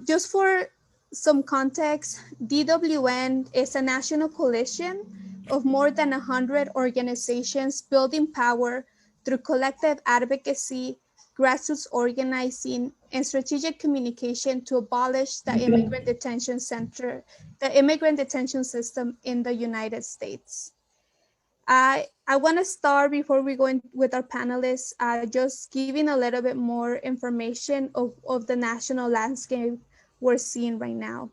Just for some context, DWN is a national coalition of more than 100 organizations building power through collective advocacy, grassroots organizing, and strategic communication to abolish the immigrant detention system in the United States. I want to start before we go in with our panelists, just giving a little bit more information of the national landscape we're seeing right now.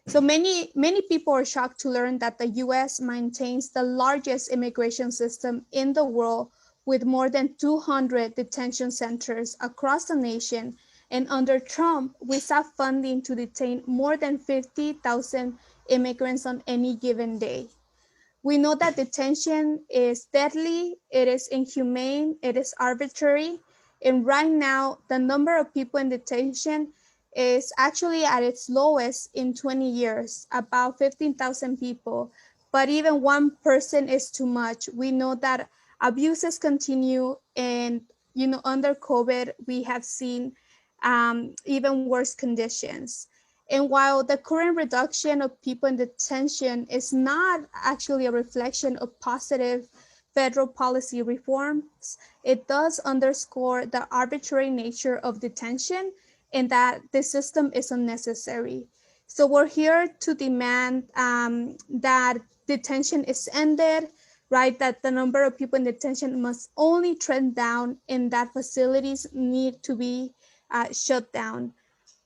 So many people are shocked to learn that the US maintains the largest immigration system in the world with more than 200 detention centers across the nation. And under Trump, we saw funding to detain more than 50,000 immigrants on any given day. We know that detention is deadly, it is inhumane, it is arbitrary. And right now, the number of people in detention is actually at its lowest in 20 years, about 15,000 people. But even one person is too much. We know that abuses continue, and under COVID, we have seen even worse conditions. And while the current reduction of people in detention is not actually a reflection of positive federal policy reforms, it does underscore the arbitrary nature of detention and that the system is unnecessary. So we're here to demand that detention is ended, right? That the number of people in detention must only trend down and that facilities need to be shut down.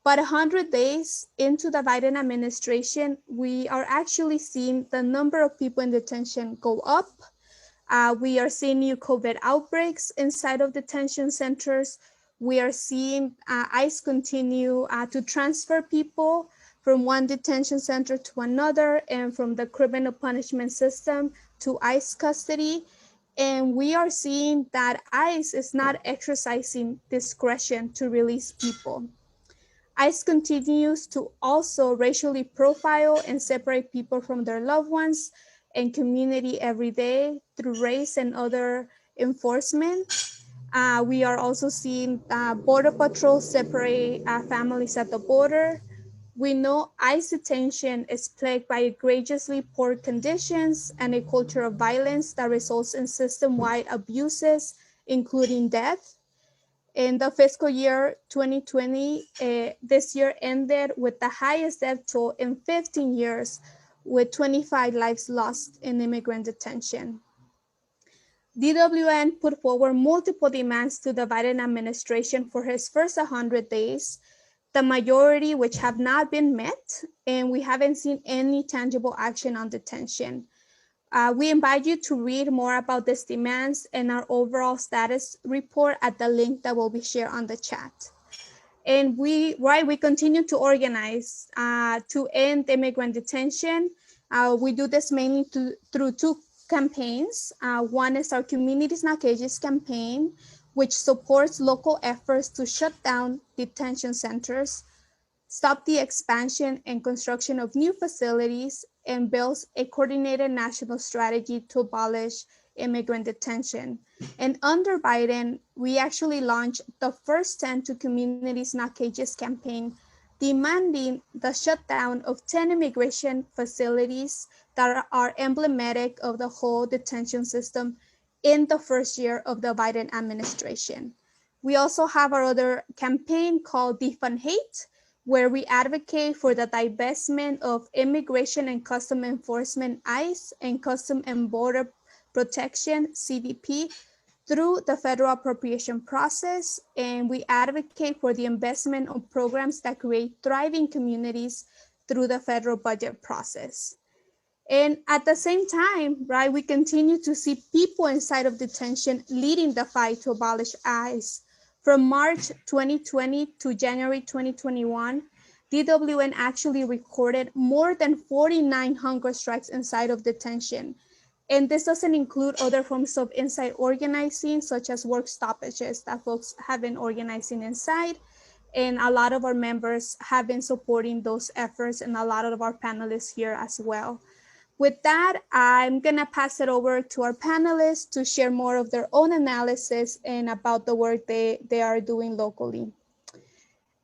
But 100 days into the Biden administration, we are actually seeing the number of people in detention go up. We are seeing new COVID outbreaks inside of detention centers. We are seeing ICE continue to transfer people from one detention center to another and from the criminal punishment system to ICE custody. And we are seeing that ICE is not exercising discretion to release people. ICE continues to also racially profile and separate people from their loved ones and community every day through race and other enforcement. We are also seeing Border Patrol separate families at the border. We know ICE detention is plagued by egregiously poor conditions and a culture of violence that results in system-wide abuses, including death. In the fiscal year 2020, this year ended with the highest death toll in 15 years, with 25 lives lost in immigrant detention. DWN put forward multiple demands to the Biden administration for his first 100 days, the majority which have not been met, and we haven't seen any tangible action on detention. We invite you to read more about these demands and our overall status report at the link that will be shared on the chat. And we continue to organize to end immigrant detention. We do this mainly through two campaigns. One is our Communities Not Cages campaign, which supports local efforts to shut down detention centers, stop the expansion and construction of new facilities, and builds a coordinated national strategy to abolish immigrant detention. And under Biden, we actually launched the first 10 to Communities Not Cages campaign, demanding the shutdown of 10 immigration facilities that are emblematic of the whole detention system in the first year of the Biden administration. We also have our other campaign called Defund Hate, where we advocate for the divestment of Immigration and Customs Enforcement, ICE, and Customs and Border Protection, CBP, through the federal appropriation process. And we advocate for the investment of programs that create thriving communities through the federal budget process. And at the same time, right, we continue to see people inside of detention leading the fight to abolish ICE. From March 2020 to January 2021, DWN actually recorded more than 49 hunger strikes inside of detention. And this doesn't include other forms of inside organizing, such as work stoppages that folks have been organizing inside. And a lot of our members have been supporting those efforts, and a lot of our panelists here as well. With that, I'm gonna pass it over to our panelists to share more of their own analysis and about the work they are doing locally.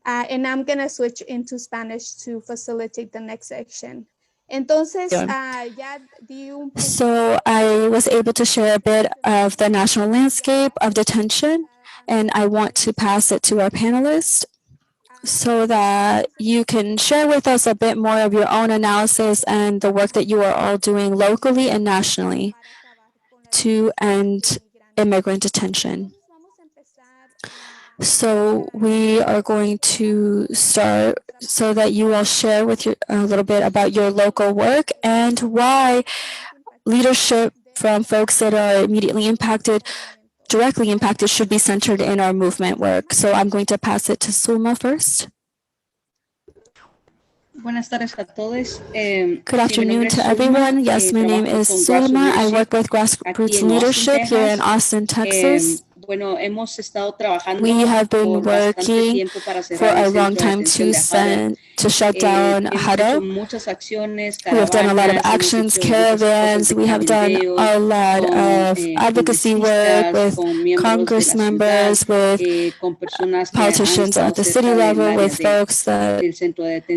And I'm going to switch into Spanish to facilitate the next section. Entonces, ya di un poco. So I was able to share a bit of the national landscape of detention, and I want to pass it to our panelists so that you can share with us a bit more of your own analysis and the work that you are all doing locally and nationally to end immigrant detention. So we are going to start so that you all share with you a little bit about your local work and why leadership from folks that are immediately impacted, directly impacted, should be centered in our movement work. So I'm going to pass it to Sulma first. Buenas tardes a todos. Good afternoon to everyone. Yes, my name is Sulma. I work with Grassroots Leadership here in Austin, Texas. We have been working for a long time to shut down Hutto. We have done a lot of actions, caravans. We have done a lot of advocacy work with Congress members, with politicians at the city level, with folks that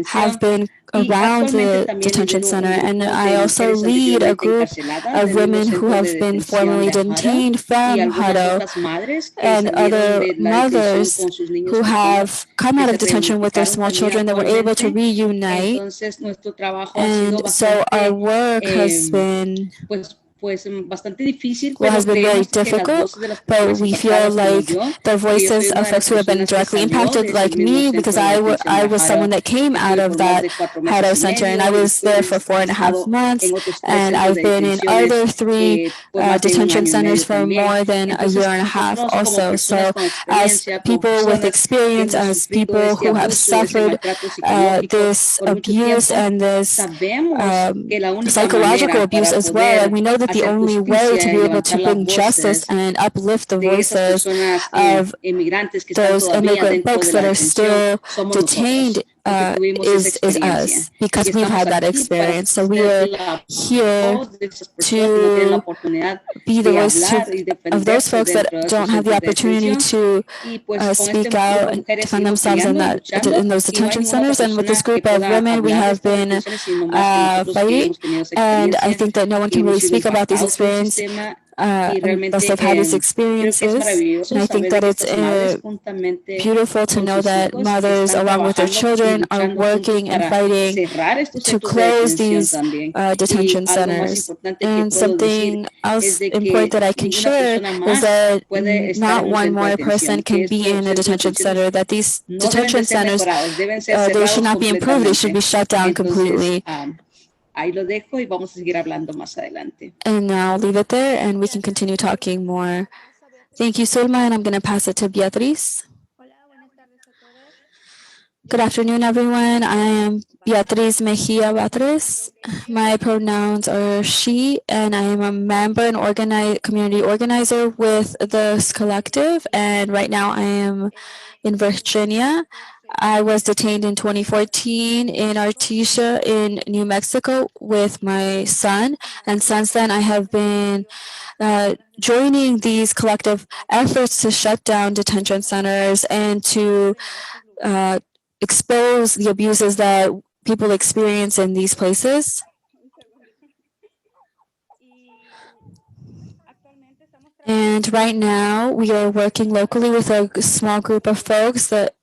have been around the detention center. And I also lead a group of women who have been formerly detained from Hutto, and other mothers who have come out of detention with their small children that were able to reunite. And so our work has been has been very difficult, but we feel like the voices of folks who have been directly impacted, like me, because I was someone that came out of that Hutto Center, and I was there for 4.5 months, and I've been in other 3 detention centers for more than a year and a half also. So as people with experience, as people who have suffered this abuse and this psychological abuse as well, and we know that the only way to be able to bring justice and uplift the voices of those immigrant folks that are still detained is us, because we've had that experience. So we are here to be the voice of those folks that don't have the opportunity to speak out and defend themselves in those detention centers. And with this group of women, we have been fighting, and I think that no one can really speak about these experiences unless they've had these experiences. And I think that it's beautiful to know that mothers, along with their children, are working and fighting to close these detention centers. And something else important that I can share is that not one more person can be in a detention center, that these detention centers, they should not be improved, they should be shut down completely. Ahí lo dejo y vamos a seguir hablando más adelante. And now I'll leave it there and we can continue talking more. Thank you, Sulma, and I'm going to pass it to Beatriz. Good afternoon, everyone. I am Beatriz Mejia Batres. My pronouns are she, and I am a member and community organizer with this collective. And right now I am in Virginia. I was detained in 2014 in Artesia in New Mexico with my son. And since then, I have been joining these collective efforts to shut down detention centers and to expose the abuses that people experience in these places. And right now, we are working locally with a small group of folks that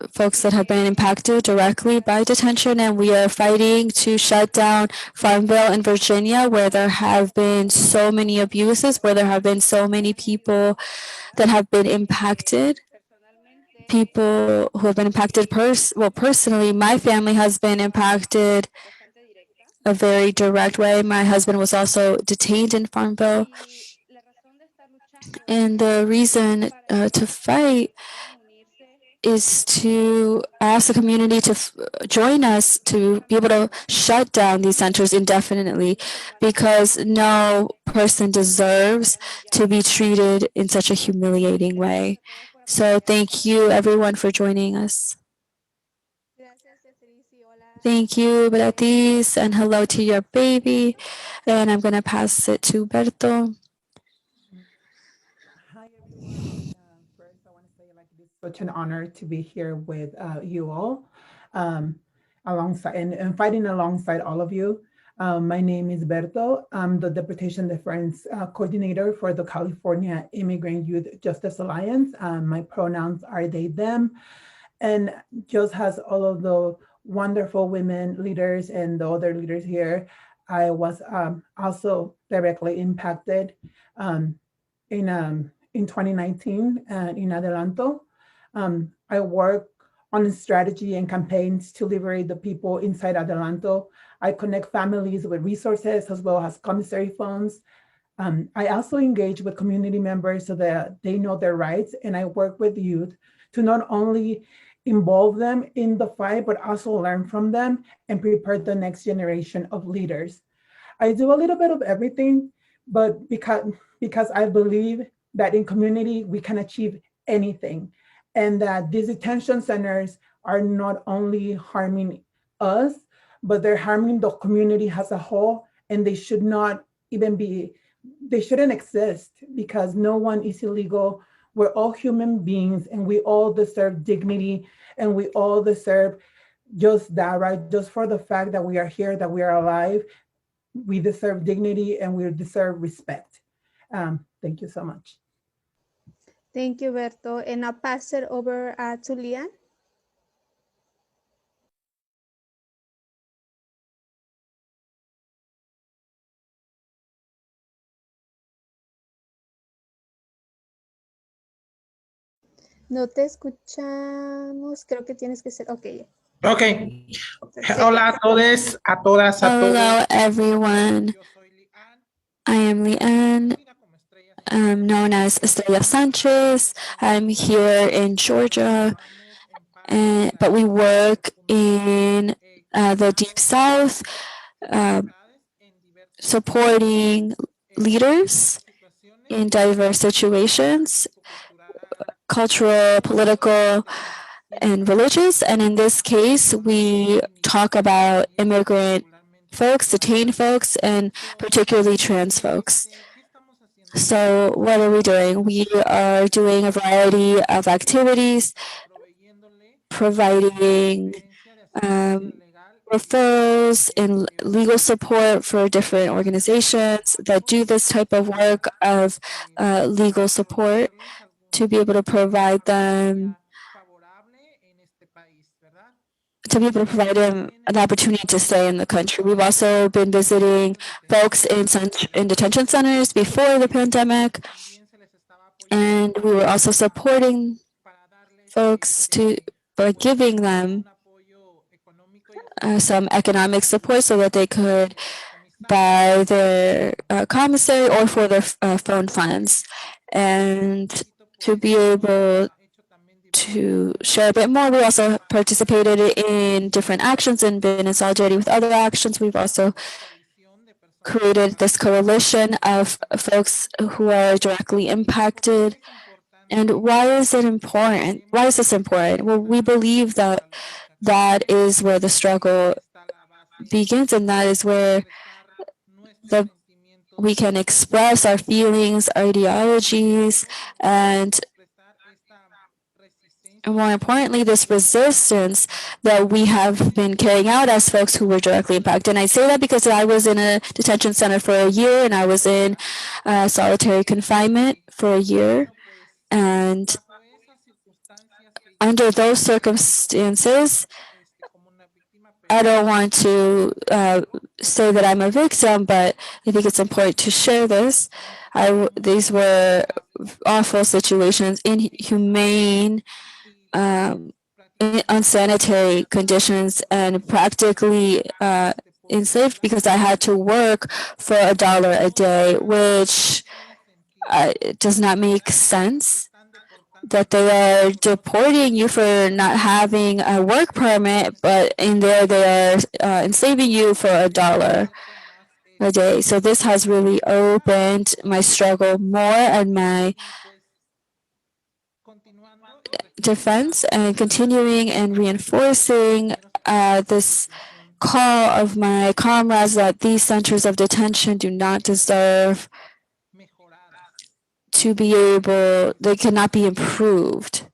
have been impacted directly by detention, and we are fighting to shut down Farmville in Virginia, where there have been so many abuses, where there have been so many people that have been impacted. People who have been impacted personally, my family has been impacted a very direct way. My husband was also detained in Farmville. And the reason to fight is to ask the community to join us to be able to shut down these centers indefinitely, because no person deserves to be treated in such a humiliating way. So thank you, everyone, for joining us. Thank you, Beatriz, and hello to your baby. And I'm going to pass it to Berto. Hi, everyone. First, I want to say such an honor to be here with you all, alongside and fighting alongside all of you. My name is Berto. I'm the Deportation Defense Coordinator for the California Immigrant Youth Justice Alliance. My pronouns are they, them, and just has all of the wonderful women leaders and the other leaders here. I was also directly impacted um, in 2019 in Adelanto. I work on strategy and campaigns to liberate the people inside Adelanto. I connect families with resources as well as commissary funds. I also engage with community members so that they know their rights, and I work with youth to not only involve them in the fight, but also learn from them and prepare the next generation of leaders. I do a little bit of everything, but because I believe that in community we can achieve anything, and that these detention centers are not only harming us, but they're harming the community as a whole, and they should not even be, they shouldn't exist because no one is illegal. We're all human beings and we all deserve dignity, and we all deserve just that, right? Just for the fact that we are here, that we are alive, we deserve dignity and we deserve respect. Thank you so much. Thank you, Berto. And I'll pass it over to Lian. No te escuchamos. Creo que tienes que ser. Ok. Okay. Hola a todos, a todas, a todos. Hello, everyone. I am Leanne. I'm known as Estrella Sanchez. I'm here in Georgia, but we work in the Deep South, supporting leaders in diverse situations, cultural, political, and religious. And in this case, we talk about immigrant folks, detained folks, and particularly trans folks. So what are we doing? We are doing a variety of activities, providing referrals and legal support for different organizations that do this type of work of legal support to be able to provide them an opportunity to stay in the country. We've also been visiting folks in detention centers before the pandemic, and we were also supporting folks by giving them some economic support so that they could buy their commissary or for their phone funds. And to be able to share a bit more, we also participated in different actions and been in solidarity with other actions. We've also created this coalition of folks who are directly impacted. And why is it important? Why is this important? Well, we believe that that is where the struggle begins, and that is where we can express our feelings, our ideologies, and more importantly, this resistance that we have been carrying out as folks who were directly impacted. And I say that because I was in a detention center for a year, and I was in solitary confinement for a year. And under those circumstances, I don't want to say that I'm a victim, but I think it's important to share this. These were awful situations, inhumane, unsanitary conditions, and practically enslaved because I had to work for $1 a day, which does not make sense. That they are deporting you for not having a work permit, but in there they are enslaving you for $1 a day. So this has really opened my struggle more and my defense, and continuing and reinforcing this call of my comrades that these centers of detention do not deserve to be able, they cannot be improved.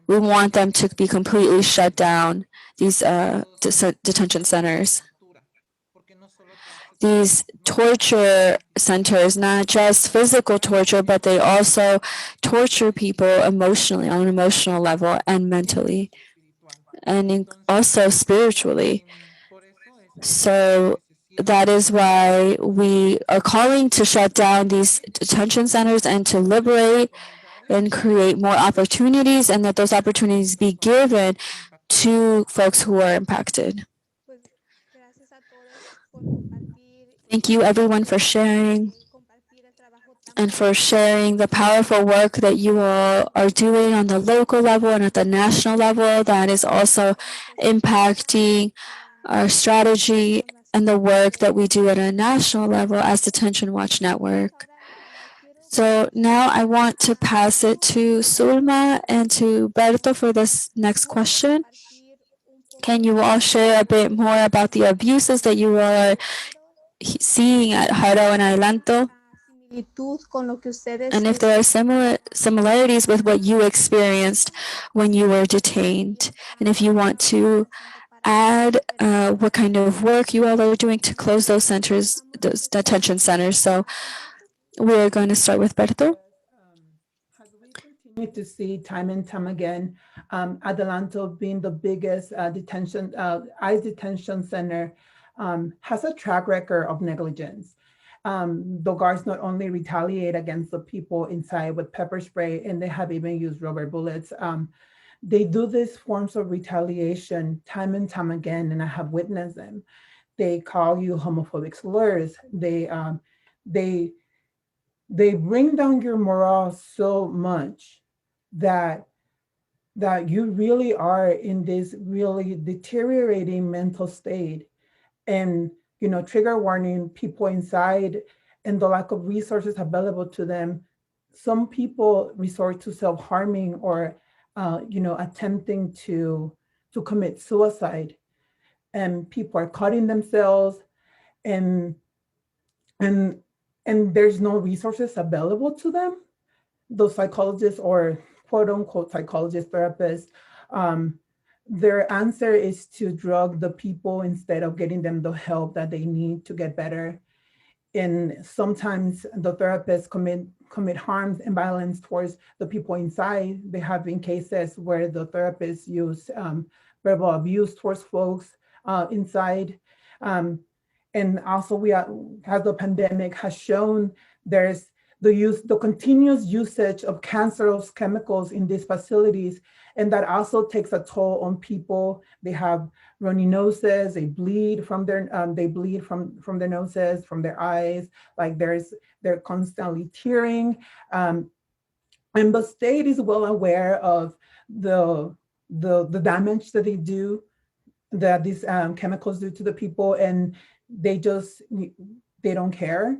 We want them to be completely shut down, these detention centers. These torture centers, not just physical torture, but they also torture people emotionally, on an emotional level and mentally, and also spiritually. So that is why we are calling to shut down these detention centers and to liberate and create more opportunities, and that those opportunities be given to folks who are impacted. Thank you everyone for sharing and for sharing the powerful work that you all are doing on the local level and at the national level that is also impacting our strategy and the work that we do at a national level as Detention Watch Network. So now I want to pass it to Sulma and to Berto for this next question. Can you all share a bit more about the abuses that you are seeing at Haro and Adelanto? And if there are similarities with what you experienced when you were detained, and if you want to add what kind of work you all are doing to close those centers, those detention centers. So we're going to start with Berto. As we continue to see time and time again, Adelanto being the biggest ICE detention center, has a track record of negligence. The guards not only retaliate against the people inside with pepper spray, and they have even used rubber bullets. They do these forms of retaliation time and time again, and I have witnessed them. They call you homophobic slurs. They bring down your morale so much that you really are in this really deteriorating mental state. And trigger warning, people inside and the lack of resources available to them. Some people resort to self-harming or attempting to commit suicide, and people are cutting themselves, and there's no resources available to them. Those psychologists, or quote unquote psychologist therapists, their answer is to drug the people instead of getting them the help that they need to get better. And sometimes the therapists commit harms and violence towards the people inside. There have been cases where the therapists use verbal abuse towards folks inside. And also as the pandemic has shown, there's the continuous usage of cancerous chemicals in these facilities, and that also takes a toll on people. They have runny noses, they bleed from their noses, from their eyes, like they're constantly tearing. And the state is well aware of the damage that that these chemicals do to the people, and they don't care.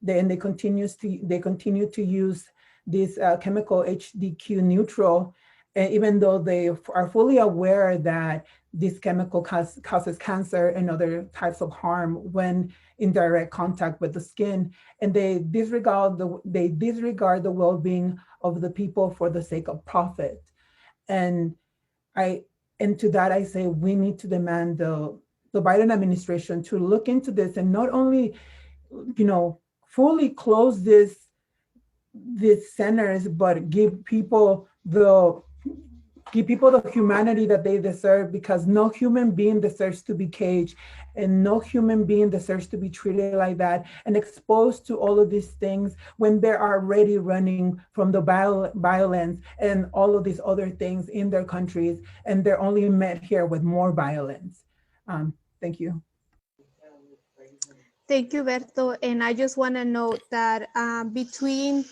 They continue to use this chemical HDQ neutral, even though they are fully aware that this chemical causes cancer and other types of harm when in direct contact with the skin, and they disregard the well-being of the people for the sake of profit. And to that I say, we need to demand the Biden administration to look into this, and not only fully close these centers, but give people the humanity that they deserve, because no human being deserves to be caged, and no human being deserves to be treated like that and exposed to all of these things when they're already running from the violence and all of these other things in their countries, and they're only met here with more violence. Thank you. Thank you, Berto. And I just want to note that between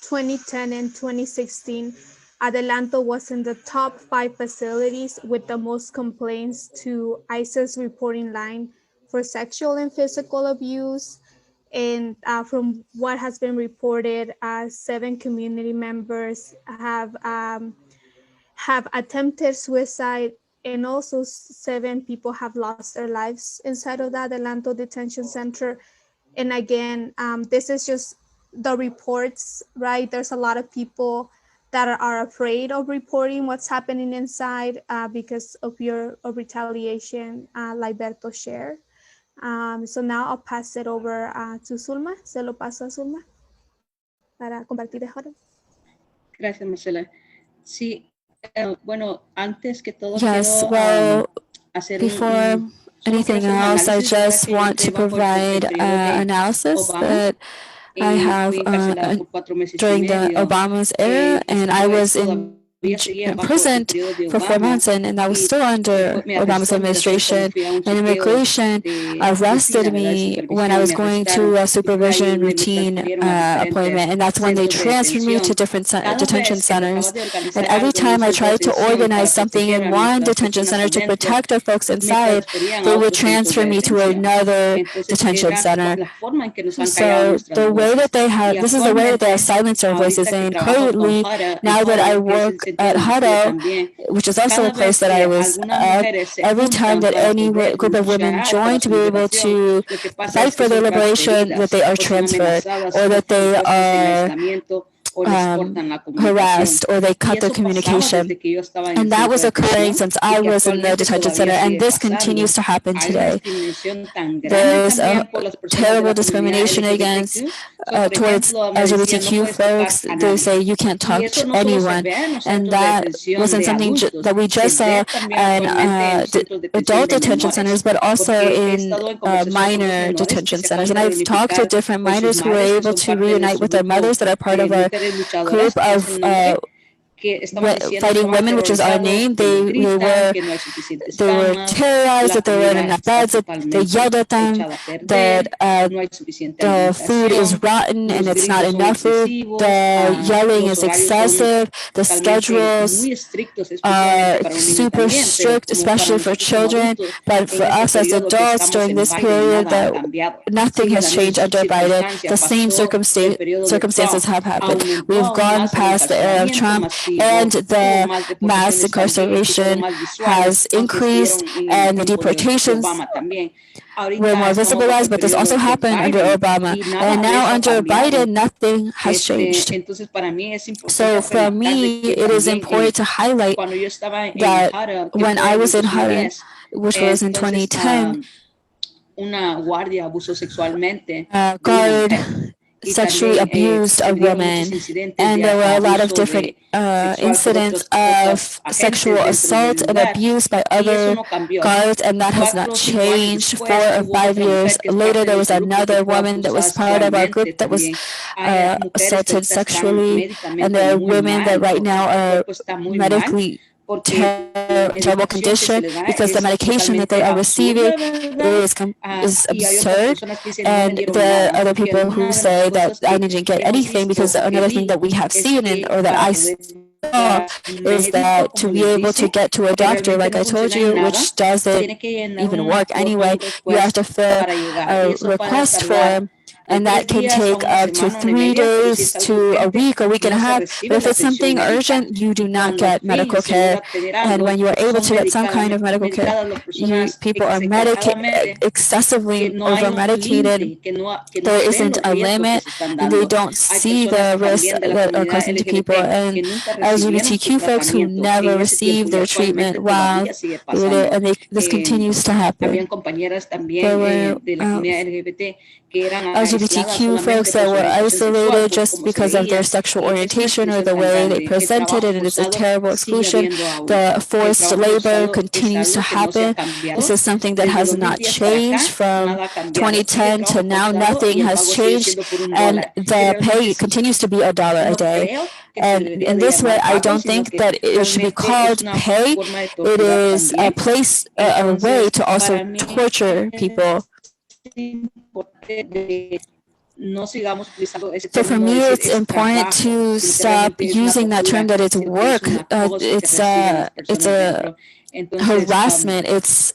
2010 and 2016, Adelanto was in the top 5 facilities with the most complaints to ICE's reporting line for sexual and physical abuse. And from what has been reported, 7 community members have attempted suicide, and also 7 people have lost their lives inside of the Adelanto Detention Center. And again, this is just the reports, right? There's a lot of people that are afraid of reporting what's happening inside because of retaliation, like Berto shared. So now I'll pass it over to Zulma. Se lo paso a Zulma para compartir ahora. Gracias, Marcela. Sí, bueno, antes que todo Yes, quiero well, hacer before anything else, I just want to provide analysis that I have during the Obama's era, and I was imprisoned for 4 months, and I was still under Obama's administration. And immigration arrested me when I was going to a supervision routine appointment, and that's when they transferred me to different detention centers. And every time I tried to organize something in one detention center to protect our folks inside, they would transfer me to another detention center. So the way that they have, this is the way that they have silenced our voices. And currently, now that I work at Huddle, which is also a place that I was at, every time that any group of women join to be able to fight for their liberation, that they are transferred or that they are harassed or they cut the communication. And that was occurring since I was in the detention center, and this continues to happen today. There is a terrible discrimination against towards LGBTQ folks. They say you can't touch anyone, and that wasn't something that we just saw in adult detention centers, but also in minor detention centers. And I've talked to different minors who were able to reunite with their mothers that are part of our group of fighting women, which is our name. They were terrorized, that there weren't enough beds, that they yelled at them, that the food is rotten and it's not enough food. The yelling is excessive. The schedules are super strict, especially for children. But for us as adults during this period, that nothing has changed under Biden. The same circumstances have happened. We've gone past the era of Trump, and the mass incarceration has increased, and the deportations were more visibilized, but this also happened under Obama. And now under Biden, nothing has changed. So for me, it is important to highlight that when I was in Haran, which was in 2010, a guard sexually abused a woman, and there were a lot of different incidents of sexual assault and abuse by other guards, and that has not changed. 4 or 5 years later, there was another woman that was part of our group that was assaulted sexually, and there are women that right now are medically terrible condition because the medication that they are receiving is absurd. And there are other people who say that I didn't get anything, because another thing that we have seen or that I saw is that to be able to get to a doctor, like I told you, which doesn't even work anyway, you have to fill a request form, and that can take up to 3 days to a week and a half. But if it's something urgent, you do not get medical care. And when you are able to get some kind of medical care, people are excessively over-medicated. There isn't a limit, and they don't see the risks that are causing to people. And LGBTQ folks who never receive their treatment while they're there, and this continues to happen. There were LGBTQ folks that were isolated just because of their sexual orientation or the way they presented it, and it's a terrible exclusion. The forced labor continues to happen. This is something that has not changed from 2010 to now. Nothing has changed, and the pay continues to be $1 a day. And in this way, I don't think that it should be called pay. It is a place, a way to also torture people. So for me, it's important to stop using that term that it's work. It's a harassment. It's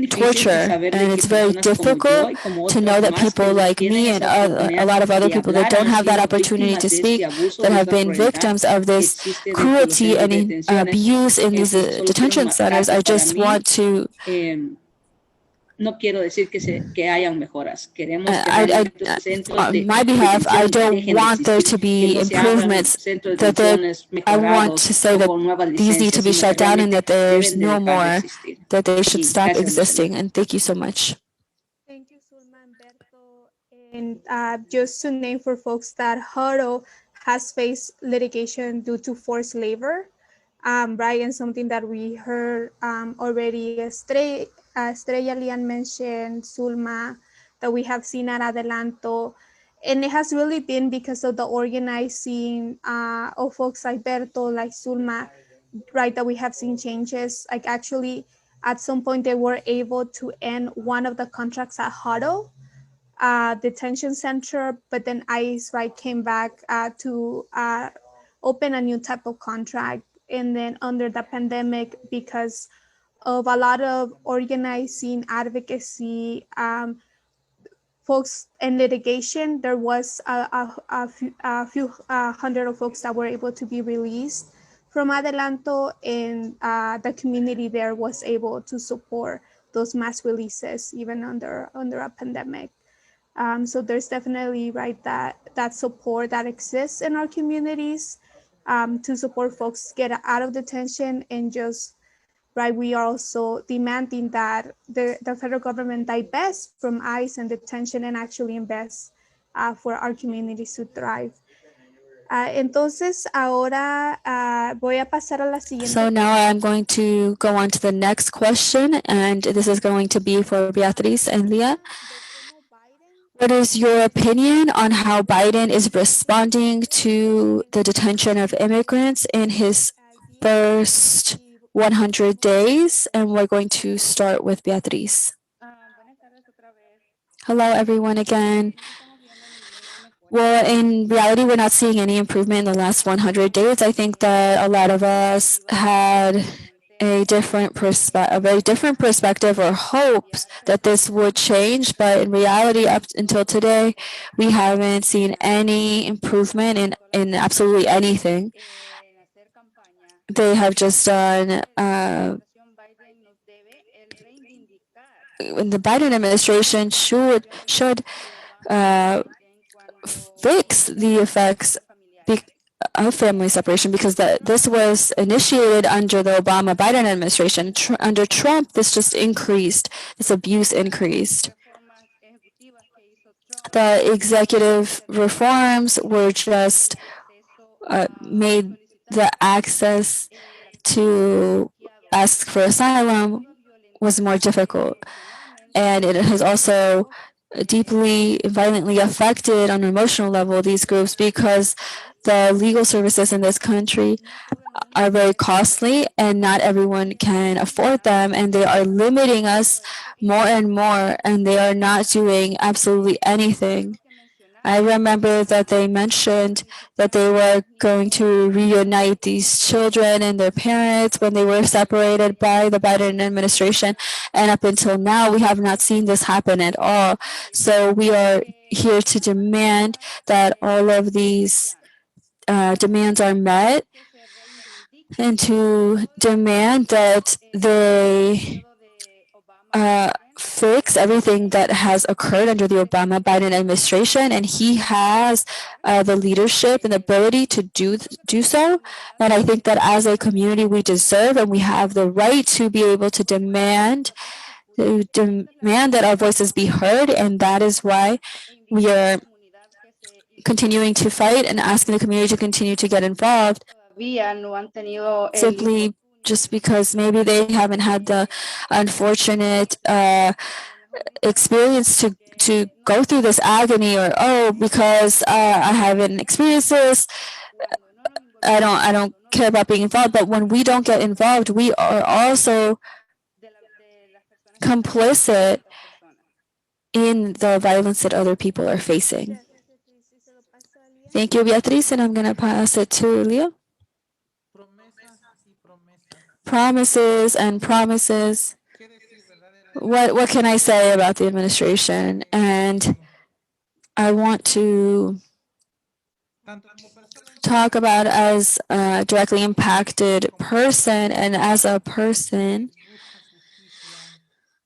torture, and it's very difficult to know that people like me and a lot of other people that don't have that opportunity to speak, that have been victims of this cruelty and abuse in these detention centers. I just want to no quiero decir que hayan mejoras. Queremos que I, realmente los centros on de my behalf, I detención don't dejen de want there existir, to que be no se abran improvements. centros de That there, detenciones I want mejorados to say o that con nuevas these need to licencias, be sino que shut down and realmente that there's deben de no dejar de more. existir. That they should Y stop gracias mucho. existing. And thank you so much. Thank you, Sulma and Berto. And just to name for folks that Haro has faced litigation due to forced labor, right? And something that we heard already, Estrella Lian mentioned, Sulma, that we have seen at Adelanto. And it has really been because of the organizing of folks like Berto, like Sulma, right, that we have seen changes. Like actually, at some point, they were able to end one of the contracts at Huddle detention center, but then ICE right came back to open a new type of contract. And then under the pandemic, because of a lot of organizing advocacy, folks in litigation, there was a few hundred of folks that were able to be released from Adelanto, and the community there was able to support those mass releases even under a pandemic. So there's definitely right that support that exists in our communities to support folks get out of detention, and just right, we are also demanding that the federal government divest from ICE and detention and actually invest for our communities to thrive. Entonces, ahora voy a pasar a la siguiente. So now I'm going to go on to the next question, and this is going to be for Beatriz and Leah. What is your opinion on how Biden is responding to the detention of immigrants in his first 100 days? And we're going to start with Beatriz. Hello, everyone, again. Well, in reality, we're not seeing any improvement in the last 100 days. I think that a lot of us had a very different perspective or hopes that this would change, but in reality, up until today, we haven't seen any improvement in absolutely anything. They have just done. The Biden administration should fix the effects of family separation, because this was initiated under the Obama-Biden administration. Under Trump, this just increased. This abuse increased. The executive reforms were just made the access to ask for asylum was more difficult. And it has also deeply, violently affected on an emotional level these groups, because the legal services in this country are very costly and not everyone can afford them, and they are limiting us more and more, and they are not doing absolutely anything. I remember that they mentioned that they were going to reunite these children and their parents when they were separated by the Biden administration. And up until now, we have not seen this happen at all. So we are here to demand that all of these demands are met, and to demand that they fix everything that has occurred under the Obama-Biden administration, and he has the leadership and the ability to do so. And I think that as a community, we deserve and we have the right to be able to demand that our voices be heard, and that is why we are continuing to fight and asking the community to continue to get involved. Simply just because maybe they haven't had the unfortunate experience to go through this agony, or because I haven't experienced this, I don't care about being involved. But when we don't get involved, we are also complicit in the violence that other people are facing. Thank you, Beatriz, and I'm going to pass it to Leo. Promises and promises. What can I say about the administration? And I want to talk about as a directly impacted person, and as a person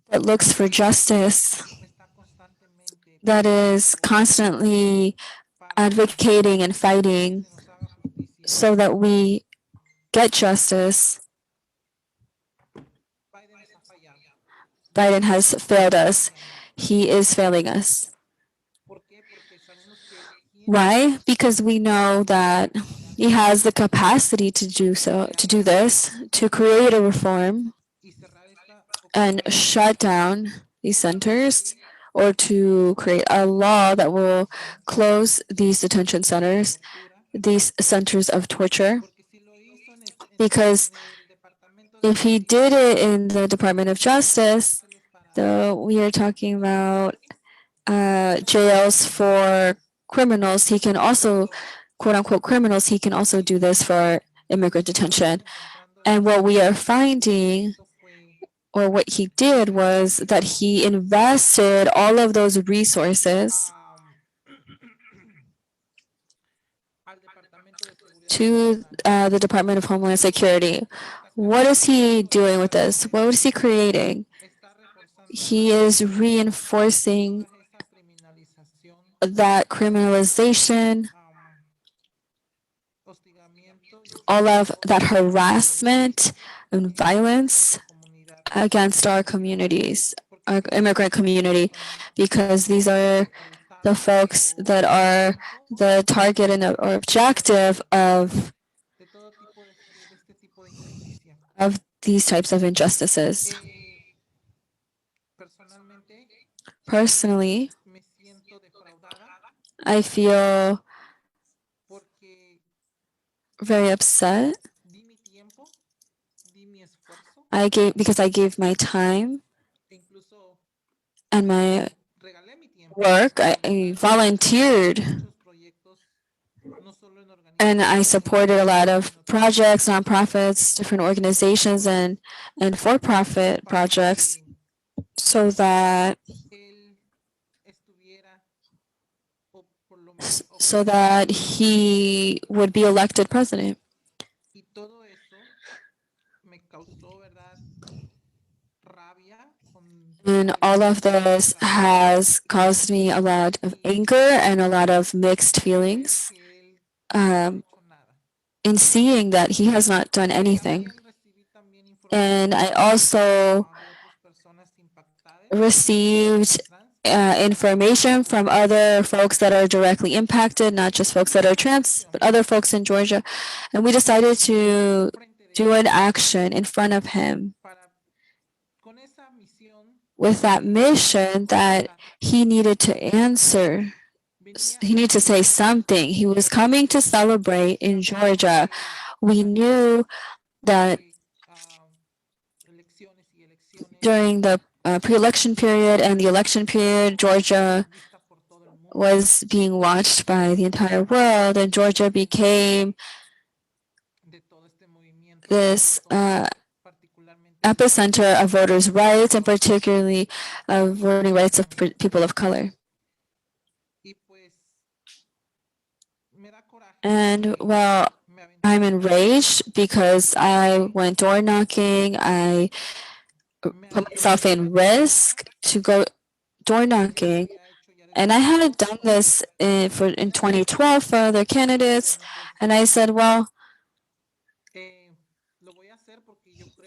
that looks for justice, that is constantly advocating and fighting so that we get justice. Biden has failed us. He is failing us. Why? Because we know that he has the capacity to do so, to do this, to create a reform and shut down these centers, or to create a law that will close these detention centers, these centers of torture. Because if he did it in the Department of Justice, though we are talking about jails for criminals, he can also, quote unquote, criminals, he can also do this for immigrant detention. And what we are finding, or what he did, was that he invested all of those resources to the Department of Homeland Security. What is he doing with this? What is he creating? He is reinforcing that criminalization, all of that harassment and violence against our communities, our immigrant community, because these are the folks that are the target and or objective of these types of injustices. Personally, I feel very upset. Because I gave my time and my work. I volunteered and I supported a lot of projects, nonprofits, different organizations, and for-profit projects, so that he would be elected president. And all of this has caused me a lot of anger and a lot of mixed feelings in seeing that he has not done anything. And I also received information from other folks that are directly impacted, not just folks that are trans, but other folks in Georgia. And we decided to do an action in front of him with that mission that he needed to answer. He needed to say something. He was coming to celebrate in Georgia. We knew that during the pre-election period and the election period, Georgia was being watched by the entire world, and Georgia became this epicenter of voters' rights, and particularly of voting rights of people of color. And well, I'm enraged because I went door knocking. I put myself in risk to go door knocking. And I had done this in 2012 for other candidates. And I said, well,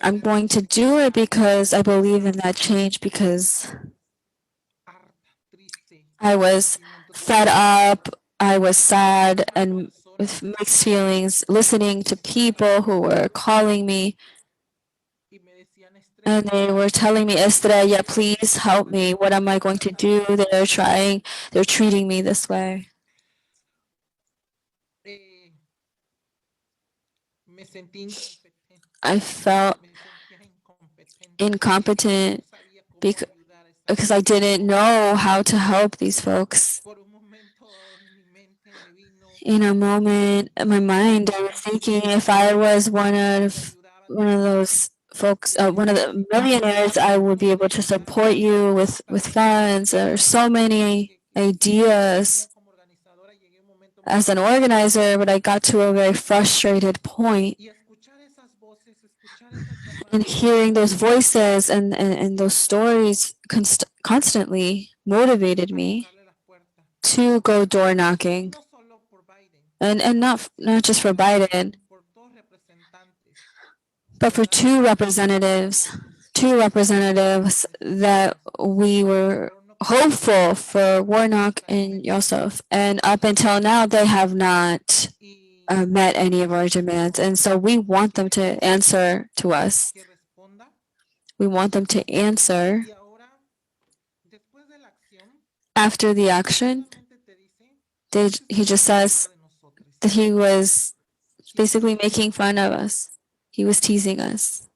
I'm going to do it because I believe in that change, because I was fed up, I was sad and with mixed feelings, listening to people who were calling me. And they were telling me, Estrella, please help me. What am I going to do? They're treating me this way. I felt incompetent because I didn't know how to help these folks. In a moment, in my mind, I was thinking, if I was one of those folks, one of the millionaires, I would be able to support you with funds. There are so many ideas as an organizer, but I got to a very frustrated point. And hearing those voices and those stories constantly motivated me to go door knocking. And not just for Biden, but for two representatives that we were hopeful for, Warnock and Yosef. And up until now, they have not met any of our demands. And so we want them to answer to us. We want them to answer after the action. He just says that he was basically making fun of us. He was teasing us.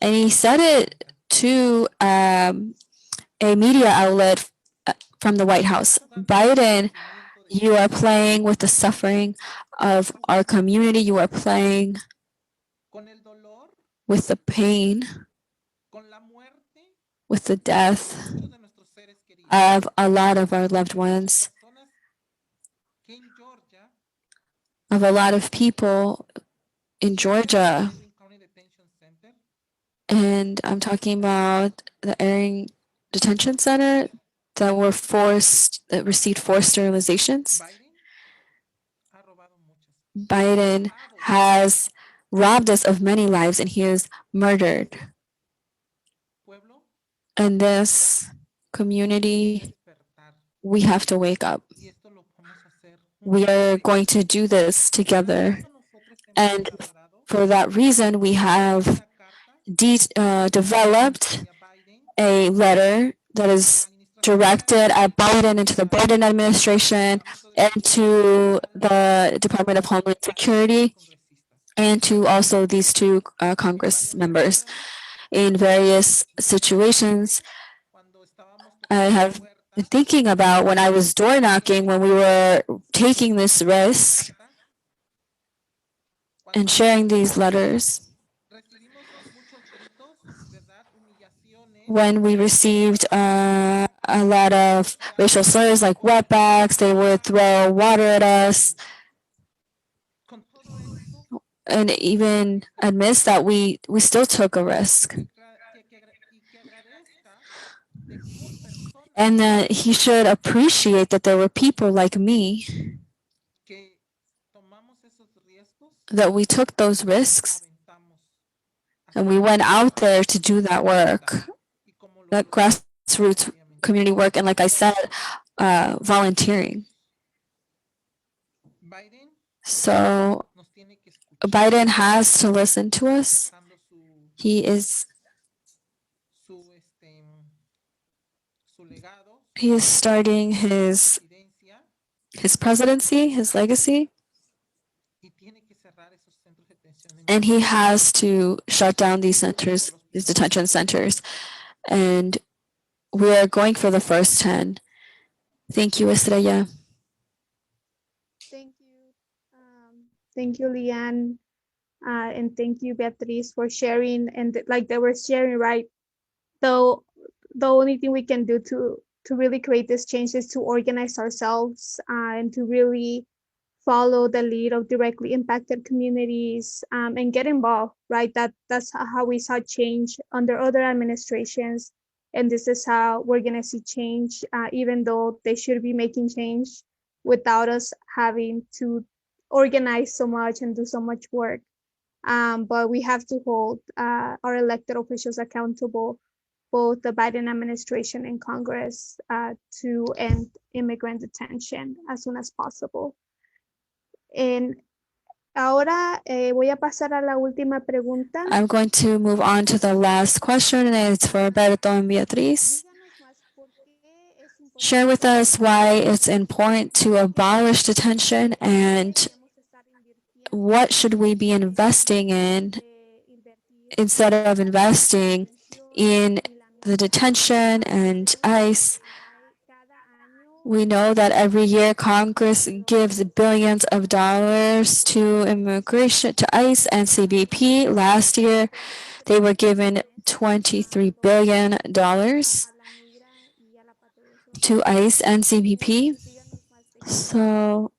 And he said it to a media outlet from the White House. Biden, you are playing with the suffering of our community. You are playing with the pain, with the death of a lot of our loved ones, of a lot of people in Georgia. And I'm talking about the Airing Detention Center that received forced sterilizations. Biden has robbed us of many lives and he has murdered. And this community, we have to wake up. We are going to do this together. And for that reason, we have developed a letter that is directed at Biden and to the Biden administration and to the Department of Homeland Security and to also these two Congress members. In various situations, I have been thinking about when I was door knocking, when we were taking this risk and sharing these letters, when we received a lot of racial slurs like wetbacks, they would throw water at us, and even admits that we still took a risk. And that he should appreciate that there were people like me that we took those risks and we went out there to do that work, that grassroots community work, and like I said, volunteering. So Biden has to listen to us. He is starting his presidency, his legacy, and he has to shut down these centers, these detention centers. And we are going for the first 10. Thank you, Estrella. Thank you. Thank you, Leanne. And thank you, Beatriz, for sharing. And like they were sharing, right? Though the only thing we can do to really create this change is to organize ourselves and to really follow the lead of directly impacted communities and get involved, right? That's how we saw change under other administrations. And this is how we're going to see change, even though they should be making change without us having to organize so much and do so much work. But we have to hold our elected officials accountable, both the Biden administration and Congress, to end immigrant detention as soon as possible. And ahora voy a pasar a la última pregunta. I'm going to move on to the last question, and it's for Berto and Beatriz. Share with us why it's important to abolish detention and what should we be investing in instead of investing in the detention and ICE. We know that every year Congress gives billions of dollars to immigration, to ICE and CBP. Last year, they were given $23 billion to ICE and CBP. So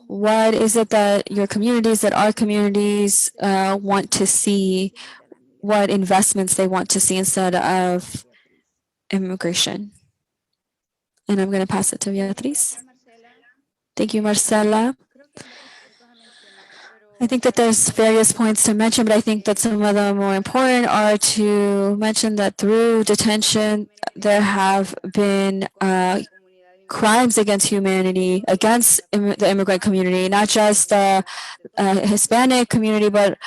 What is it that your communities, that our communities want to see? What investments they want to see instead of immigration? And I'm going to pass it to Beatriz. Thank you, Marcela. I think that there's various points to mention, but I think that some of the more important are to mention that through detention, there have been crimes against humanity, against the immigrant community, not just the Hispanic community, but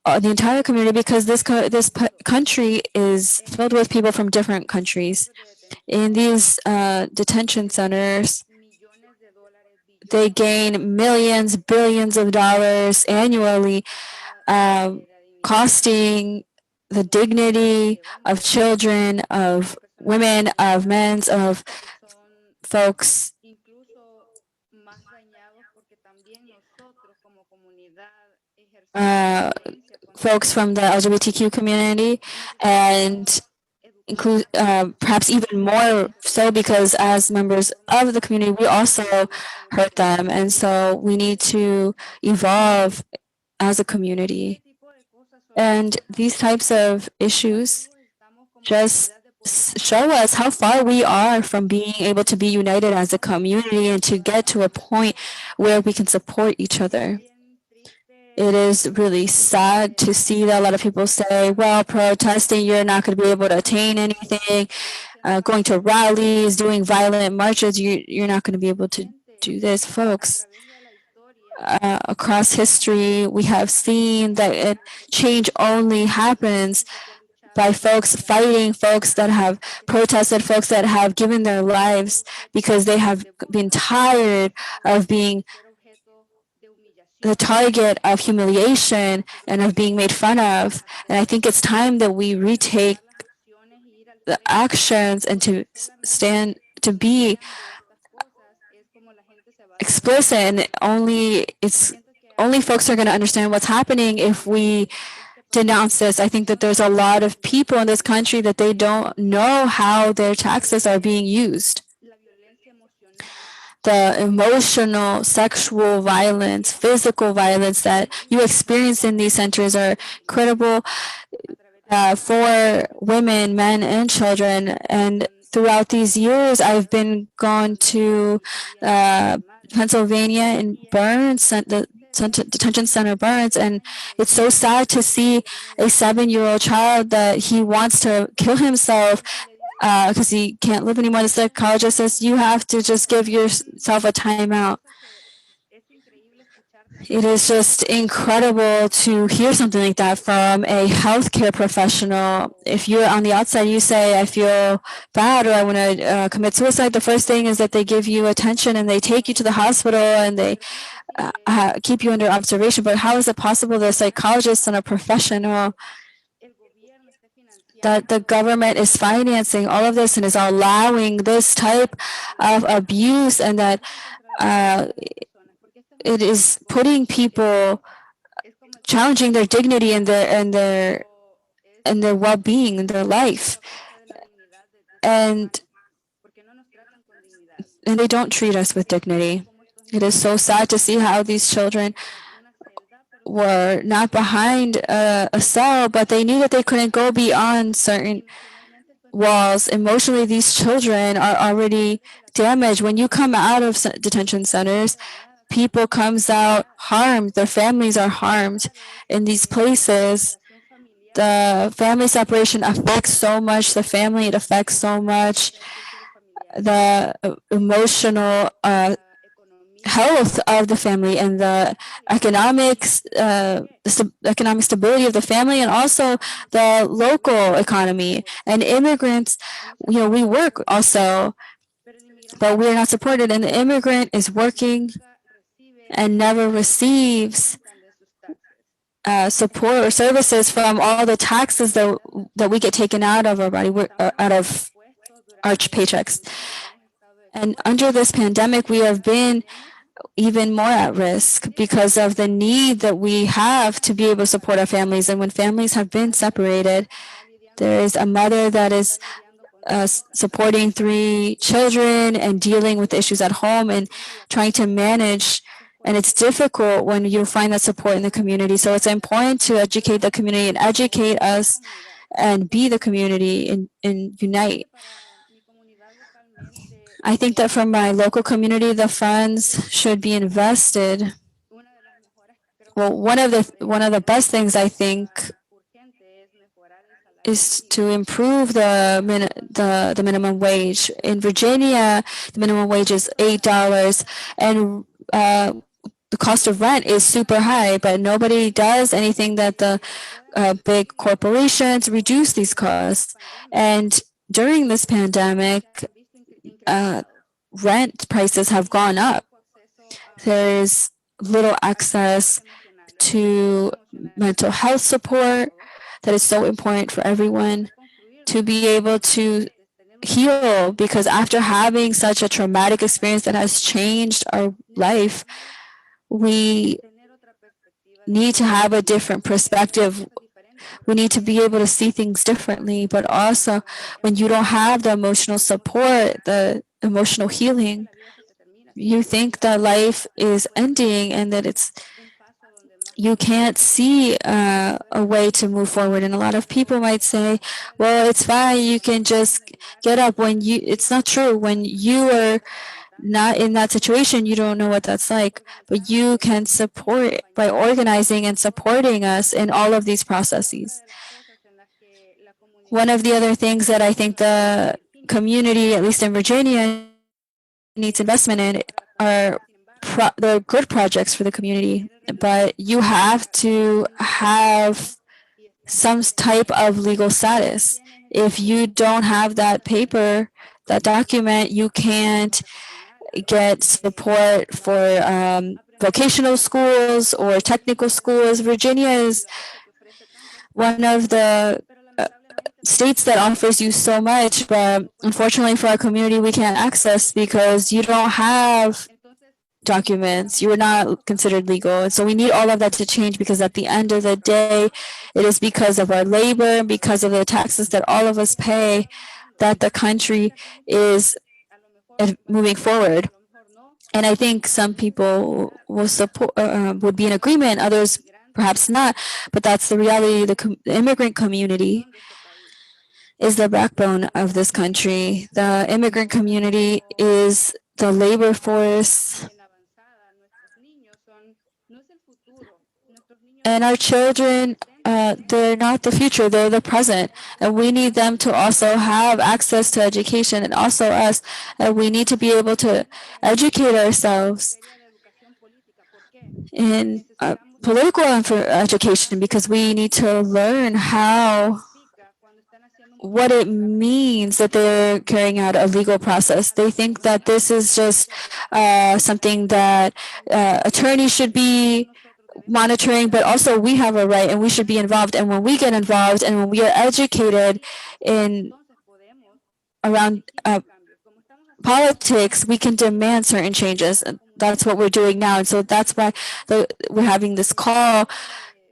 the entire community, because this country is filled with people from different countries. In these detention centers, they gain millions, billions of dollars annually, costing the dignity of children, of women, of men, of folks, folks from the LGBTQ community, and include perhaps even more so, because as members of the community, we also hurt them, and so we need to evolve as a community. And these types of issues just show us how far we are from being able to be united as a community and to get to a point where we can support each other. It is really sad to see that a lot of people say, well, protesting, you're not going to be able to attain anything. Going to rallies, doing violent marches, you're not going to be able to do this. Folks, across history, we have seen that change only happens by folks fighting, folks that have protested, folks that have given their lives because they have been tired of being the target of humiliation and of being made fun of. And I think it's time that we retake the actions and to stand, to be explicit. And only folks are going to understand what's happening if we denounce this. I think that there's a lot of people in this country that they don't know how their taxes are being used. The emotional, sexual violence, physical violence that you experience in these centers are credible for women, men, and children. And throughout these years, I've been gone to Pennsylvania in Burns, the detention center Burns, and it's so sad to see a 7-year-old child that he wants to kill himself because he can't live anymore. The psychologist says, you have to just give yourself a timeout. It is just incredible to hear something like that from a healthcare professional. If you're on the outside, you say, I feel bad or I want to commit suicide, the first thing is that they give you attention and they take you to the hospital and they keep you under observation. But how is it possible that a psychologist and a professional, that the government is financing all of this and is allowing this type of abuse, and that it is putting people, challenging their dignity and their well-being and their life, and they don't treat us with dignity. It is so sad to see how these children were not behind a cell, but they knew that they couldn't go beyond certain walls. Emotionally, these children are already damaged. When you come out of detention centers, people comes out harmed. Their families are harmed. In these places, the family separation affects so much the family. It affects so much the emotional health of the family and the economic stability of the family, and also the local economy. And immigrants, we work also, but we are not supported. And the immigrant is working and never receives support or services from all the taxes that we get taken out of our body, out of our paychecks. And under this pandemic, we have been even more at risk because of the need that we have to be able to support our families. And when families have been separated, there is a mother that is supporting 3 children and dealing with issues at home and trying to manage And it's difficult when you find that support in the community. So it's important to educate the community and educate us and be the community and unite. I think that from my local community, the funds should be invested. Well, one of the best things I think is to improve the minimum wage. In Virginia, the minimum wage is $8, and the cost of rent is super high, but nobody does anything that the big corporations reduce these costs. And during this pandemic, rent prices have gone up. There's little access to mental health support that is so important for everyone to be able to heal, because after having such a traumatic experience that has changed our life, we need to have a different perspective. We need to be able to see things differently, but also when you don't have the emotional support, the emotional healing, you think that life is ending and that you can't see a way to move forward. And a lot of people might say, well, it's fine, you can just get up. It's not true. When you are not in that situation, you don't know what that's like, but you can support by organizing and supporting us in all of these processes. One of the other things that I think the community, at least in Virginia, needs investment in are the good projects for the community, but you have to have some type of legal status. If you don't have that paper, that document, you can't get support for vocational schools or technical schools. Virginia is one of the states that offers you so much, but unfortunately for our community, we can't access because you don't have documents. You are not considered legal. And so we need all of that to change, because at the end of the day, it is because of our labor, because of the taxes that all of us pay, that the country is moving forward. And I think some people will support, would be in agreement, others perhaps not, but that's the reality. The immigrant community is the backbone of this country. The immigrant community is the labor force, and our children, they're not the future, they're the present. And we need them to also have access to education, and also us. And we need to be able to educate ourselves in political education, because we need to learn what it means that they're carrying out a legal process. They think that this is just something that attorneys should be monitoring, but also we have a right and we should be involved. And when we get involved and when we are educated in around politics, we can demand certain changes. And that's what we're doing now. And so that's why we're having this call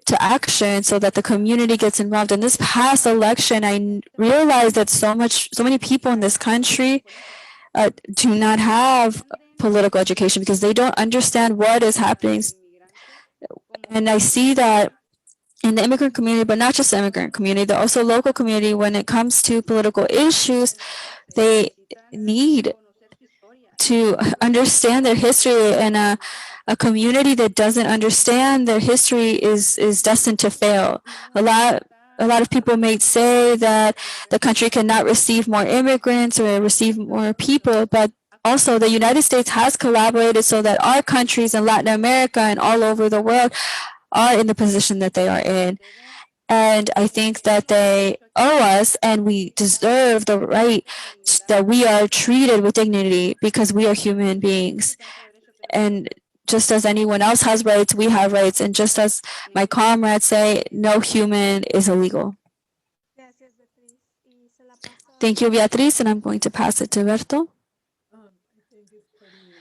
to action, so that the community gets involved. In this past election, I realized that so many people in this country do not have political education, because they don't understand what is happening. And I see that in the immigrant community, but not just the immigrant community, the also local community, when it comes to political issues, they need to understand their history, and a community that doesn't understand their history is destined to fail. A lot of people may say that the country cannot receive more immigrants or receive more people, but also the United States has collaborated so that our countries in Latin America and all over the world are in the position that they are in. And I think that they owe us, and we deserve the right that we are treated with dignity, because we are human beings. And just as anyone else has rights, we have rights. And just as my comrades say, no human is illegal. Thank you, Beatriz, and I'm going to pass it to Berto. I think it's pretty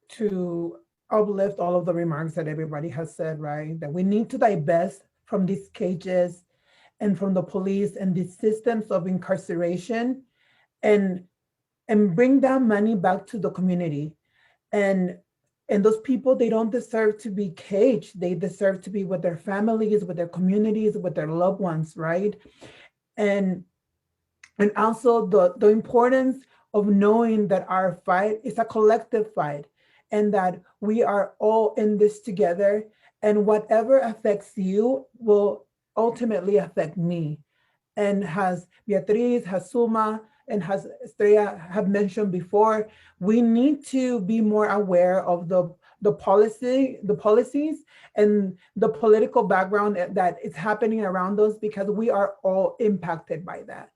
important to uplift all of the remarks that everybody has said, right? That we need to divest from these cages and from the police and these systems of incarceration, and bring that money back to the community. And those people, they don't deserve to be caged. They deserve to be with their families, with their communities, with their loved ones, right? And also the importance of knowing that our fight is a collective fight, and that we are all in this together, and whatever affects you will ultimately affect me. And as Beatriz, has Suma, and has Estrella have mentioned before, we need to be more aware of the policies and the political background that is happening around us, because we are all impacted by that.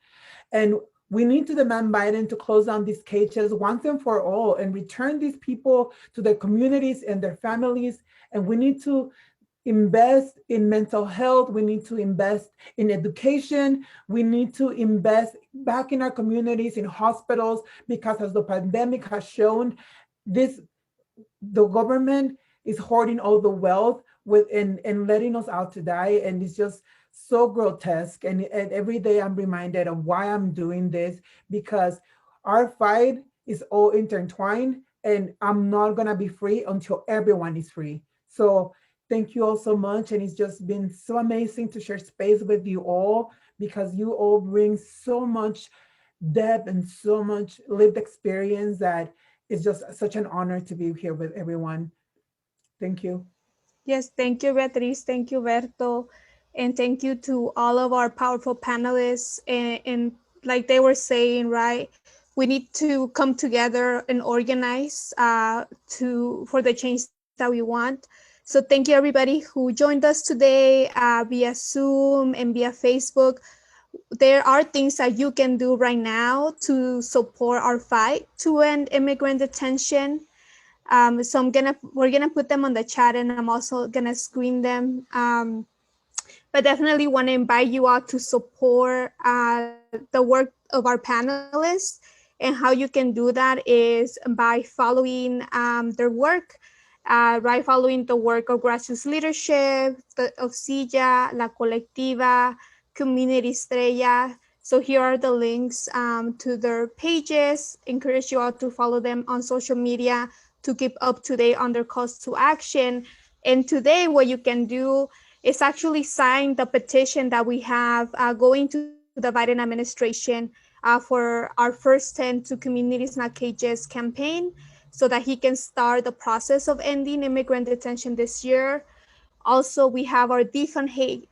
And we need to demand Biden to close down these cages once and for all and return these people to their communities and their families. And we need to invest in mental health. We need to invest in education. We need to invest back in our communities, in hospitals, because as the pandemic has shown, the government is hoarding all the wealth and letting us out to die. And it's just so grotesque. And every day I'm reminded of why I'm doing this, because our fight is all intertwined, and I'm not gonna be free until everyone is free. So thank you all so much. And it's just been so amazing to share space with you all, because you all bring so much depth and so much lived experience that it's just such an honor to be here with everyone. Thank you. Yes, thank you, Beatriz. Thank you, Berto. And thank you to all of our powerful panelists. And like they were saying, right, we need to come together and organize for the change that we want. So thank you, everybody who joined us today via Zoom and via Facebook. There are things that you can do right now to support our fight to end immigrant detention. So we're gonna put them on the chat, and I'm also gonna screen them. But definitely want to invite you all to support the work of our panelists. And how you can do that is by following their work, right? Following the work of grassroots leadership, of Silla, La Colectiva, Community Estrella. So here are the links to their pages. Encourage you all to follow them on social media to keep up to date on their calls to action. And today, what you can do is actually sign the petition that we have going to the Biden administration for our first 10 to Communities Not Cages campaign, so that he can start the process of ending immigrant detention this year. Also, we have our Defund Hate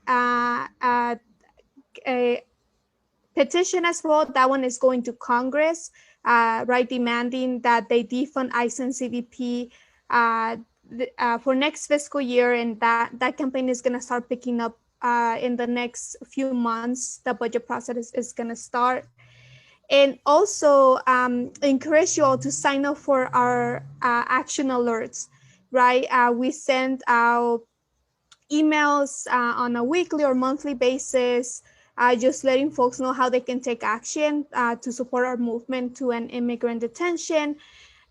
petition as well. That one is going to Congress, right, demanding that they defund ICE and CBP for next fiscal year, and that campaign is going to start picking up in the next few months. The budget process is going to start. And also encourage you all to sign up for our action alerts, right? We send out emails on a weekly or monthly basis, just letting folks know how they can take action to support our movement to end immigrant detention.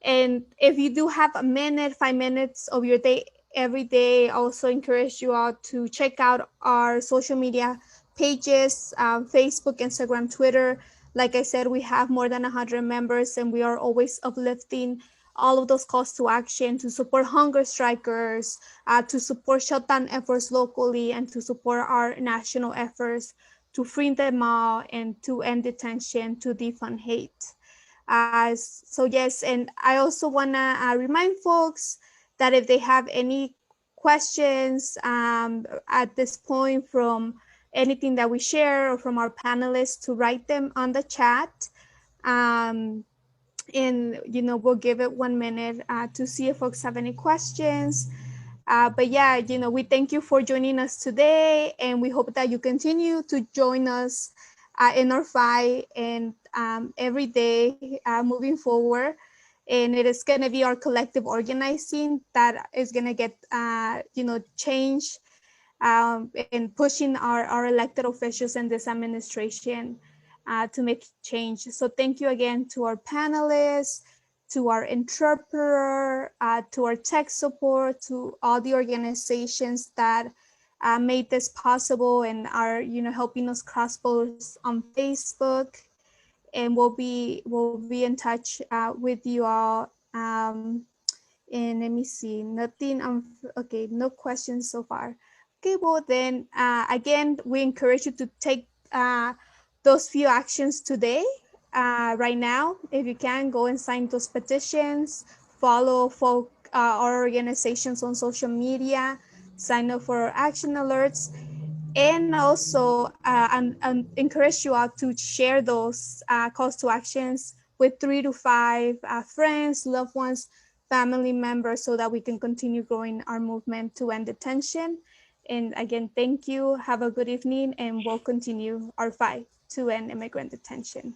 And if you do have a minute, 5 minutes of your day every day, I also encourage you all to check out our social media pages, Facebook, Instagram, Twitter. Like I said, we have more than 100 members, and we are always uplifting all of those calls to action to support hunger strikers, to support shutdown efforts locally, and to support our national efforts to free them all and to end detention, to defund hate. So yes, and I also wanna remind folks that if they have any questions at this point from anything that we share or from our panelists, to write them on the chat. And we'll give it 1 minute to see if folks have any questions. But yeah, we thank you for joining us today, and we hope that you continue to join us in our fight and every day moving forward. And it is going to be our collective organizing that is going to get change and pushing our elected officials in this administration to make change. So thank you again to our panelists, to our interpreter, to our tech support, to all the organizations that made this possible and are helping us cross posts on Facebook. And we'll be in touch with you all And let me see, nothing, okay, no questions so far. Okay, well then, again, we encourage you to take those few actions today, right now. If you can, go and sign those petitions, follow our organizations on social media, sign up for action alerts, and also and encourage you all to share those calls to actions with 3 to 5 friends, loved ones, family members, so that we can continue growing our movement to end detention. And again, thank you. Have a good evening, and we'll continue our fight to end immigrant detention.